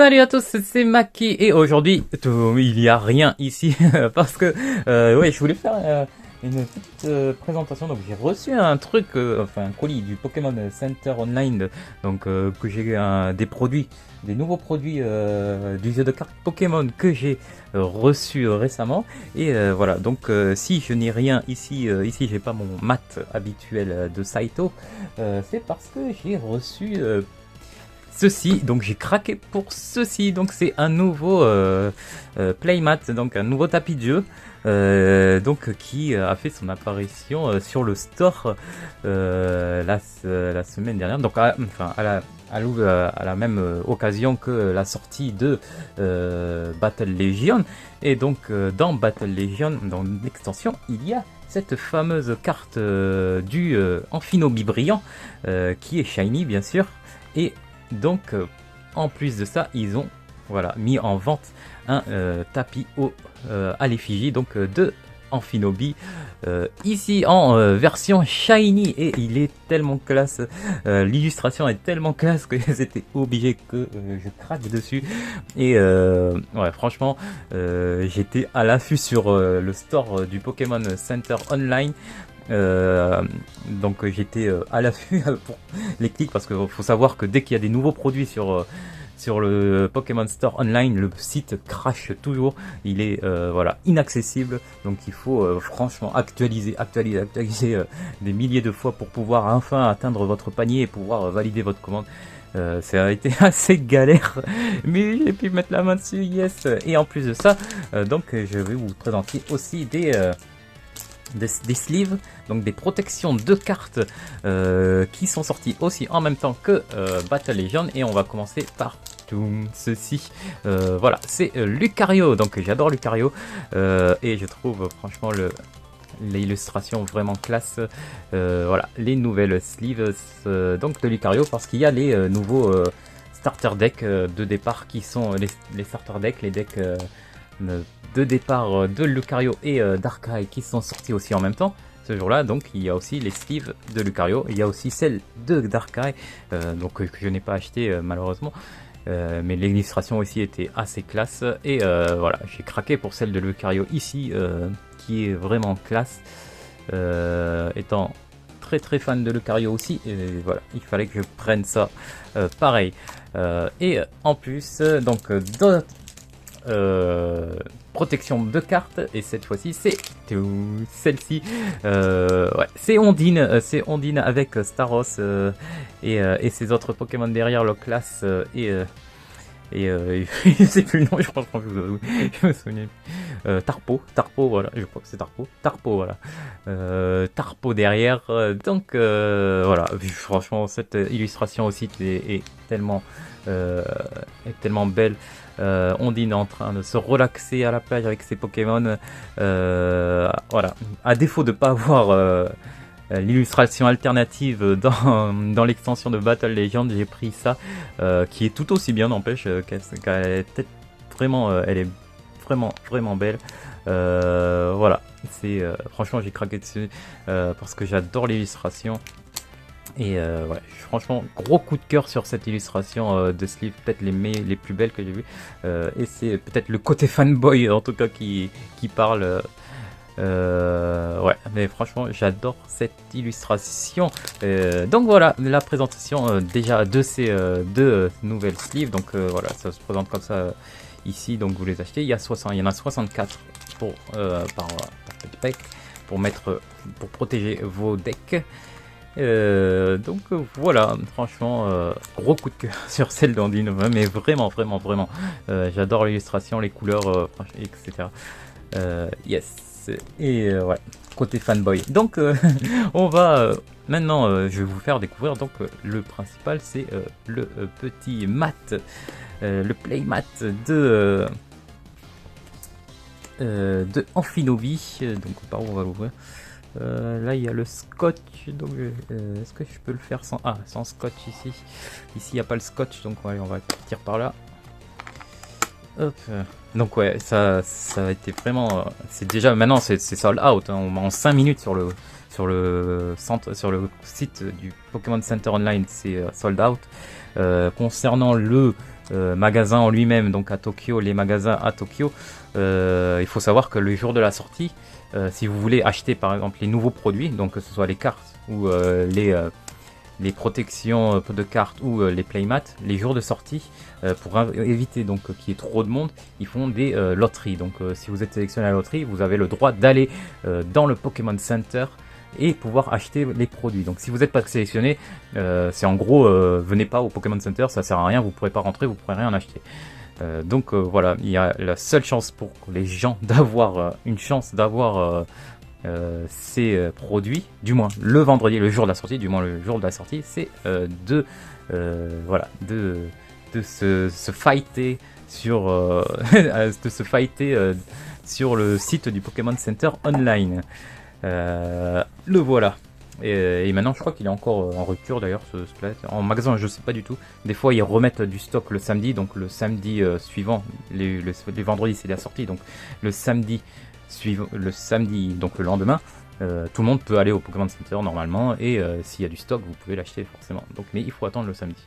Salut à tous, c'est Maki et aujourd'hui il n'y a rien ici parce que ouais, je voulais faire une petite présentation. Donc j'ai reçu un truc, enfin un colis du Pokémon Center Online, donc que j'ai des produits, des nouveaux produits du jeu de cartes Pokémon que j'ai reçu récemment. Et voilà, donc si je n'ai rien ici, ici j'ai pas mon mat habituel de Saito, c'est parce que j'ai reçu ceci. Donc j'ai craqué pour ceci. Donc c'est un nouveau playmat, donc un nouveau tapis de jeu, donc qui a fait son apparition sur le store la semaine dernière. Donc enfin à la même occasion que la sortie de Battle Legion. Et donc dans Battle Legion, dans l'extension, il y a cette fameuse carte du Amphinobi brillant qui est shiny bien sûr. Et donc en plus de ça, ils ont mis en vente un tapis à l'effigie donc de Amphinobi ici en version shiny, et il est tellement classe, l'illustration est tellement classe que c'était obligé que je craque dessus. Et ouais, franchement j'étais à l'affût sur le store du Pokémon Center Online. Donc j'étais à l'affût pour les clics, parce qu'il faut savoir que dès qu'il y a des nouveaux produits sur le Pokémon Store Online, le site crache toujours, il est inaccessible. Donc il faut franchement actualiser des milliers de fois pour pouvoir enfin atteindre votre panier et pouvoir valider votre commande. Ça a été assez galère, mais j'ai pu mettre la main dessus, yes. Et en plus de ça, donc je vais vous présenter aussi des sleeves, donc des protections de cartes qui sont sorties aussi en même temps que Battle Legion. Et on va commencer par ceci. Voilà, c'est Lucario. Donc j'adore Lucario et je trouve franchement l'illustration vraiment classe. Voilà, les nouvelles sleeves donc de Lucario, parce qu'il y a les nouveaux starter decks de départ qui sont les starter decks, les decks de départ de Lucario et Darkrai qui sont sortis aussi en même temps ce jour-là. Donc il y a aussi les sleeves de Lucario, il y a aussi celle de Darkrai, donc que je n'ai pas acheté malheureusement, mais l'illustration aussi était assez classe. Et voilà, j'ai craqué pour celle de Lucario ici, qui est vraiment classe, étant très fan de Lucario aussi. Et voilà, il fallait que je prenne ça pareil. Et en plus donc d'autres protection de cartes, et cette fois-ci c'est celle-ci. Ouais, c'est Ondine avec Staros et ses autres Pokémon derrière, le classe je sais plus le nom, je pense que je me souviens. Tarpo, voilà, je crois que c'est Tarpo, voilà. Tarpo derrière, donc voilà, franchement cette illustration aussi est tellement belle. Ondine en train de se relaxer à la plage avec ses Pokémon. Voilà, à défaut de pas avoir l'illustration alternative dans l'extension de Battle Legend, j'ai pris ça, qui est tout aussi bien, n'empêche qu'elle est peut-être vraiment, elle est vraiment belle. Voilà, c'est franchement j'ai craqué dessus parce que j'adore l'illustration. Et ouais, franchement gros coup de cœur sur cette illustration de sleeve, peut-être les plus belles que j'ai vues, et c'est peut-être le côté fanboy en tout cas qui parle. Ouais, mais franchement j'adore cette illustration. Donc voilà la présentation déjà de ces deux nouvelles sleeves. Donc voilà, ça se présente comme ça ici. Donc vous les achetez, il y en a 64 par petit pack pour protéger vos decks. Donc voilà, franchement gros coup de cœur sur celle d'Ondine, mais vraiment j'adore l'illustration, les couleurs, etc. Yes. Et ouais, côté fanboy. Donc on va maintenant, je vais vous faire découvrir donc le principal, c'est le petit mat, le playmat de Amphinobi. Donc par où on va l'ouvrir? Là il y a le scotch, donc est-ce que je peux le faire sans scotch ici? Ici il n'y a pas le scotch, donc ouais, on va partir par là. Hop. Donc ouais, ça a été vraiment, c'est déjà maintenant c'est sold out, hein. En 5 minutes sur le site du Pokémon Center Online, c'est sold out. Concernant le magasin en lui-même, donc à Tokyo, les magasins à Tokyo, il faut savoir que le jour de la sortie, si vous voulez acheter par exemple les nouveaux produits, donc que ce soit les cartes ou les protections de cartes ou les playmats, les jours de sortie, pour éviter donc qu'il y ait trop de monde, ils font des loteries. Donc si vous êtes sélectionné à la loterie, vous avez le droit d'aller dans le Pokémon Center et pouvoir acheter les produits. Donc si vous n'êtes pas sélectionné, c'est en gros, venez pas au Pokémon Center, ça sert à rien, vous pourrez pas rentrer, vous pourrez rien acheter. Donc voilà, il y a la seule chance pour les gens d'avoir une chance d'avoir ces produits, du moins le vendredi, le jour de la sortie, c'est voilà, de se fighter sur sur le site du Pokémon Center Online. Le voilà. Et maintenant, je crois qu'il est encore en rupture d'ailleurs, ce squelette. En magasin, je sais pas du tout. Des fois, ils remettent du stock le samedi, donc le samedi suivant. Les vendredis, c'est la sortie, donc le samedi suivant, donc le lendemain, tout le monde peut aller au Pokémon Center normalement. Et s'il y a du stock, vous pouvez l'acheter forcément. Donc, mais il faut attendre le samedi.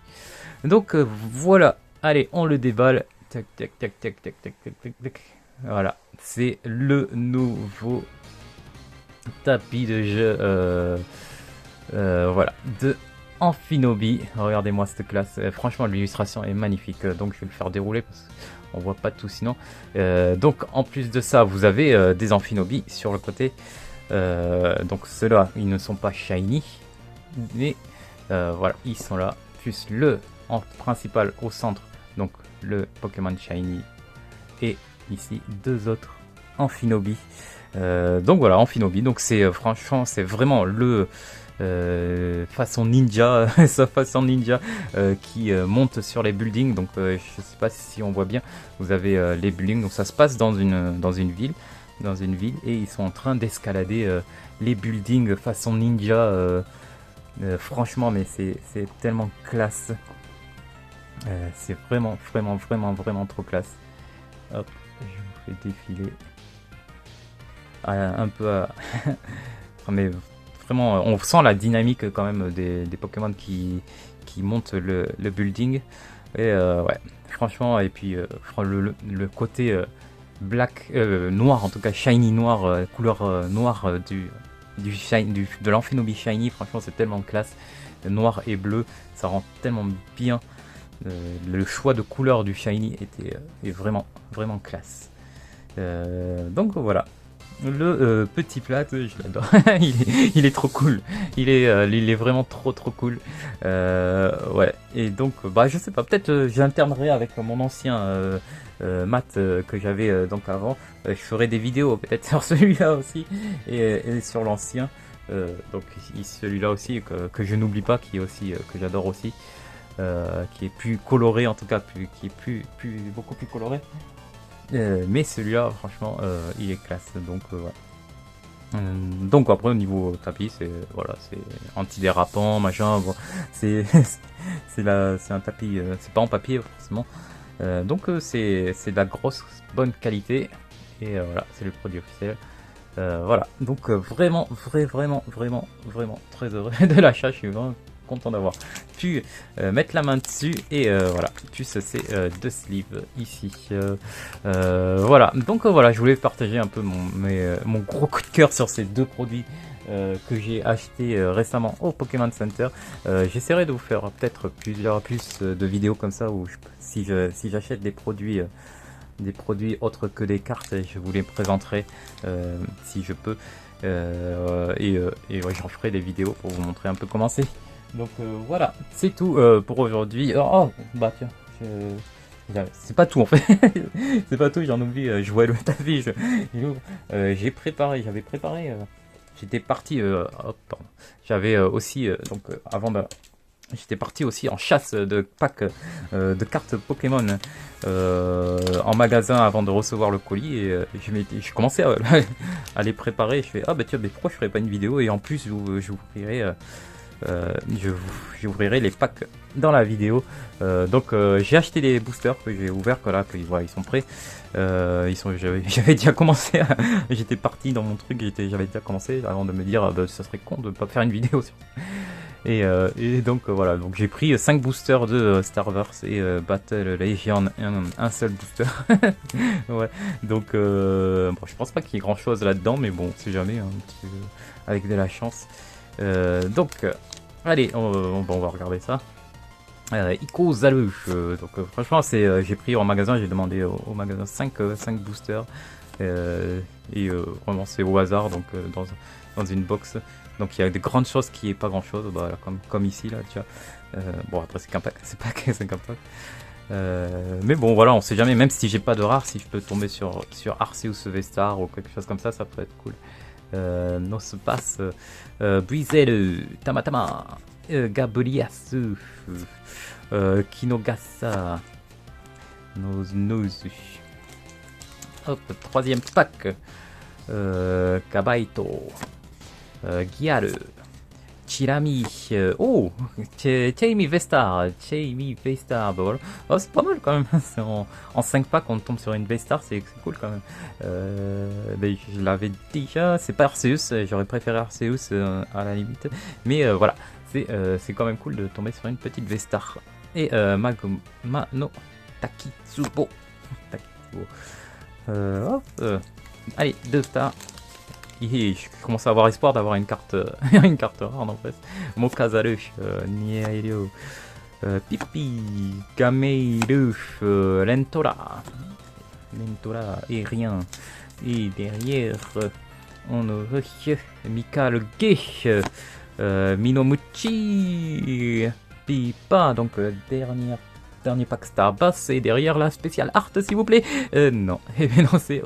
Donc voilà. Allez, on le déballe. Tac, tac, tac, tac, tac, tac, tac, tac, tac. Voilà, c'est le nouveau tapis de jeu voilà, de Amphinobi. Regardez-moi cette classe, franchement l'illustration est magnifique, donc je vais le faire dérouler parce qu'on voit pas tout sinon. Donc en plus de ça, vous avez des Amphinobi sur le côté, donc ceux-là ils ne sont pas shiny, mais voilà, ils sont là, plus le principal au centre, donc le Pokémon shiny, et ici deux autres Amphinobi. Donc voilà, Amphinobi, donc c'est franchement c'est vraiment le façon ninja, sa façon ninja qui monte sur les buildings. Donc je sais pas si on voit bien, vous avez les buildings, donc ça se passe dans une ville, et ils sont en train d'escalader les buildings façon ninja. Franchement, mais c'est tellement classe, c'est vraiment trop classe. Hop, je vous fais défiler un peu mais vraiment on sent la dynamique quand même des Pokémon qui montent le building, et ouais, franchement, et puis le côté black, noir, en tout cas shiny noir, couleur noire de l'Amphinobi shiny, franchement c'est tellement classe, noir et bleu, ça rend tellement bien. Le choix de couleur du shiny est vraiment classe. Donc voilà, le petit plat, je l'adore. il est trop cool. Il est vraiment trop cool. Ouais. Et donc, bah, je sais pas. Peut-être j'alternerai avec mon ancien mat que j'avais donc avant. Je ferai des vidéos peut-être sur celui-là aussi et sur l'ancien. Donc celui-là aussi que je n'oublie pas, qui est aussi que j'adore aussi, qui est plus coloré, en tout cas, qui est beaucoup plus coloré. Mais celui-là, franchement, il est classe. Donc, ouais. Donc après, au niveau tapis, c'est voilà, c'est antidérapant, machin. Bon, c'est un tapis, c'est pas en papier forcément. Donc c'est de la grosse bonne qualité, et voilà, c'est le produit officiel. Voilà, donc vraiment très heureux de l'achat. Je suis vraiment content d'avoir pu mettre la main dessus, et voilà, plus ces deux sleeves ici. Voilà, donc voilà, je voulais partager un peu mon gros coup de cœur sur ces deux produits que j'ai acheté récemment au Pokémon Center. J'essaierai de vous faire peut-être plus de vidéos comme ça, où si j'achète des produits autres que des cartes, je vous les présenterai si je peux, et ouais, j'en ferai des vidéos pour vous montrer un peu comment c'est. Donc voilà, c'est tout pour aujourd'hui. Oh, bah tiens, c'est pas tout en fait. C'est pas tout, j'en oublie. Je vois le tapis, j'avais préparé. J'étais parti. Hop, pardon. J'avais aussi j'étais parti aussi en chasse de packs de cartes Pokémon en magasin avant de recevoir le colis, et je commençais à les préparer. Je fais, ah bah tiens, mais pourquoi je ferais pas une vidéo, et en plus je vous ferai j'ouvrirai les packs dans la vidéo. Donc j'ai acheté les boosters que j'ai ouverts, voilà, que voilà, ils sont prêts. J'avais déjà commencé, j'étais parti dans mon truc, j'avais déjà commencé avant de me dire bah, ça serait con de pas faire une vidéo sur. Et donc voilà, donc j'ai pris 5 boosters de Starverse et Battle Legion, un seul booster. Ouais, donc bon, je pense pas qu'il y ait grand chose là-dedans, mais bon, on sait jamais, hein, avec de la chance. Donc, allez, on va regarder ça. Ico Zalush, donc franchement, j'ai pris en magasin, j'ai demandé au magasin 5 boosters. Vraiment, c'est au hasard, donc dans une box. Donc il y a de grandes choses qui est pas grand chose, bah, comme ici là, tu vois. Bon après c'est qu'un pack, c'est qu'un pack. Mais bon voilà, on sait jamais, même si j'ai pas de rare, si je peux tomber sur Arceus Vestar ou quelque chose comme ça peut être cool. Non se passe Brizel, Tamatama, Gabriasu, Kinogasa, Nozu. Hop, troisième pack, Kabaito. Giaru, Chirami, oh, Chaimi Vestar, bah voilà. Oh, c'est pas mal quand même, en 5 packs on tombe sur une Vestar, c'est cool quand même. Ben, je l'avais déjà, c'est pas Arceus, j'aurais préféré Arceus à la limite, mais voilà, c'est quand même cool de tomber sur une petite Vestar. Et Magma no Takitsubo. Allez, 2 stars. Et je commence à avoir espoir d'avoir une carte une carte rare en fait. Mokazaru, Niairyo, Pipi, Gameiru, Lentora, et rien. Et derrière, on aurait Mikal Ge, Minomuchi, Pipa, donc dernier pack Starbass, et derrière la spéciale art s'il vous plaît. Non, et bien non, c'est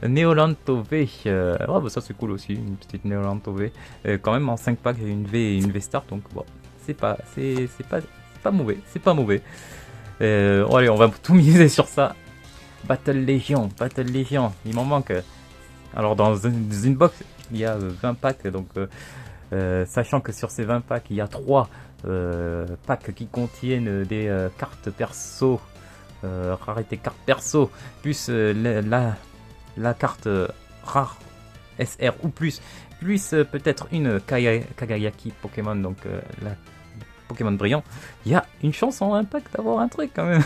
Neolanto V. Oh, bah ça c'est cool aussi, une petite Neolanto V. Quand même en 5 packs j'ai une V et une V Star, donc bon, c'est pas mauvais, c'est pas mauvais. Oh, allez, on va tout miser sur ça. Battle Legion, il m'en manque. Alors dans une box il y a 20 packs, donc sachant que sur ces 20 packs il y a 3 packs qui contiennent des cartes perso, rareté carte perso, plus la carte rare SR ou plus peut-être une Kagayaki Pokémon, donc la Pokémon brillant. Il y a une chance en un pack d'avoir un truc quand même.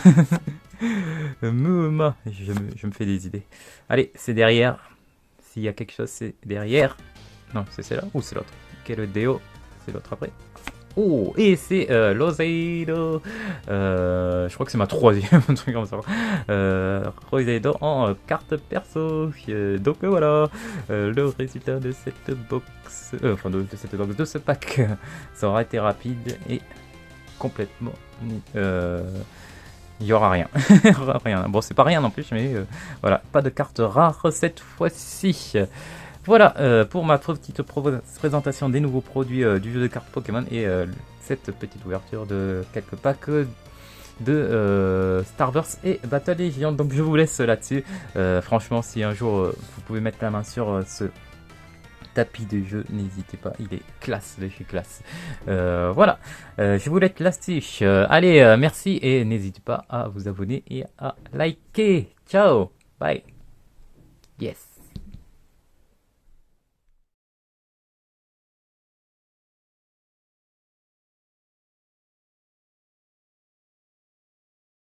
Mouma, je me fais des idées. Allez, c'est derrière. S'il y a quelque chose, c'est derrière. Non, c'est celle-là ou c'est l'autre. Quel Deo, c'est l'autre après. Oh, et c'est Roseido. Je crois que c'est ma troisième, un truc comme ça. Roseido en carte perso. Donc voilà, le résultat de cette box, enfin de cette box, de ce pack, ça aura été rapide et complètement. Il y aura rien. Rien. Bon, c'est pas rien non plus, mais voilà, pas de carte rare cette fois-ci. Voilà pour ma petite présentation des nouveaux produits du jeu de cartes Pokémon et cette petite ouverture de quelques packs de Starverse et Battle Legion. Donc je vous laisse là-dessus. Franchement, si un jour vous pouvez mettre la main sur ce tapis de jeu, n'hésitez pas, il est classe de chez classe. Voilà, je vous laisse là-dessus. Allez, merci et n'hésitez pas à vous abonner et à liker. Ciao, bye. Yes.